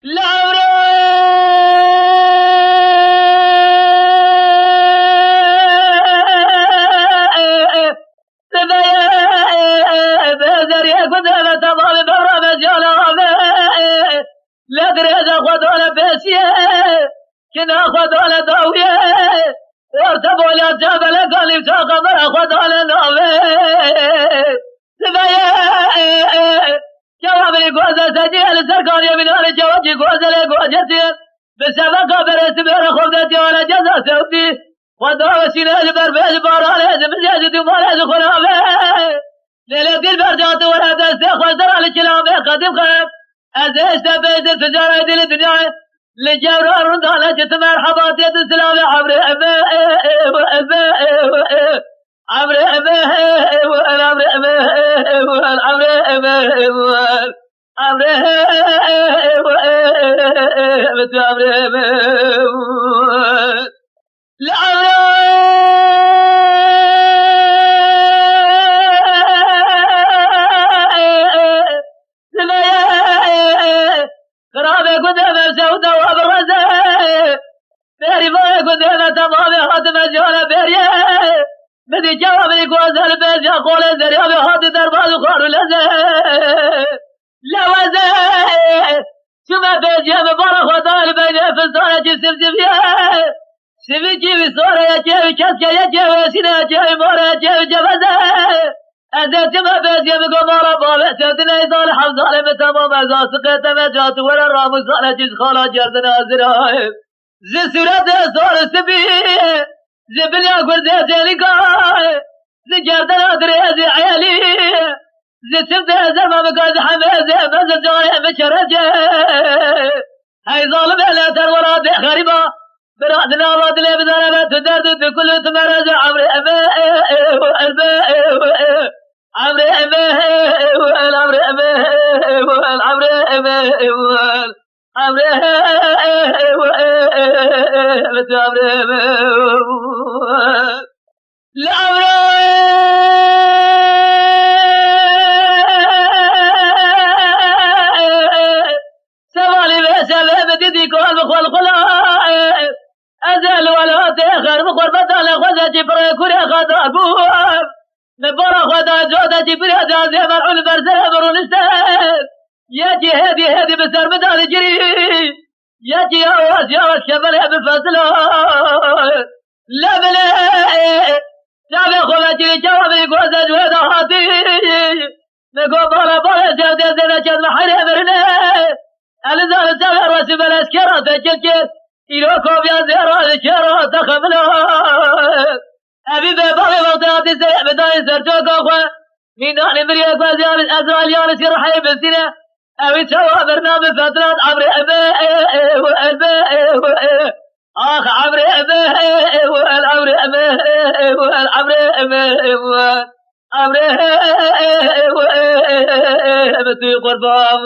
لعمري بذري قدامة طباب برا لا ادري اذا خذ ولا بيسيه كنا خذ ولا داويه وارتبوا لا جبل قال يبتاق ما خذ ولا نويه جواب الجوازة سجل سرقان يمين على جواج جوازة لجوازتين بسبب برس بير خذتي ولا جزا سودي ودوا سينا البربز بارا لازم زاد ولا خرابه ليلة البردات ولا تستخدم زرع الكلام قديم خير أزيش تبيت التجارة دي الدنيا لجبر الرندالة جت مرحبات يد السلام عبر أبا عبر أبا عبر أبا عبر أبا خرابي قدام سودة وابرزة بيري فاي قدام تمامي خاتم الجولة بيري بدي جوابي قوز البيت يقول الزريابي خاتم دربال وخار لزة لا وزة شما بيجي مبارك وطال بين فلسطانة جسم سفيا سفيكي بصورة يجيب كسكة يجيب سنة يجيب مورة يجيب جبزة أزيت ما بيجي بقمارة بابا سيدنا يصال حمزة لمتمام أزا سقيت مجات ولا رامو صالة جز خالا جردنا زرايب زي سورة صار سبي زي بليا قرزي جيليكاي زي جردنا دريزي عيالي زي سبت زرما مقاز حميزي بزر جاي بشرجي هاي ظالم لا تنورا دي خريبا برادنا وادلي بدانا تدرد بكل تمرز عمري أبي عمري أبي عمري أبي عمري أبي عمري سوالي بسبب بديك والبخول خلاص أزل ولا تأخر بخور بدل خذ جبري كوري خذ بواب نبرا خذ جودة جبري جازي مرعون برسل برونستان يجي هدي بسر بدل جري يجي يواس شبل بفصله لا بلا لا بخذ جري جوابي قوز جوهد هاتي نقو بلا جودة زينة جد محري برنا ألزال سوير وسب الأسكرة تجلجل إلوكم يا زيرا الشرا تخملا أبي بابي وقتاتي بداي سرتوك أخوة من أهل مريك وزيان الأزوال يانس يرحي بالسنة أبي سوا برنامج فترات عبر أبي آخ عبر أبي عبر أبي عبر أبي عبر أبي قربان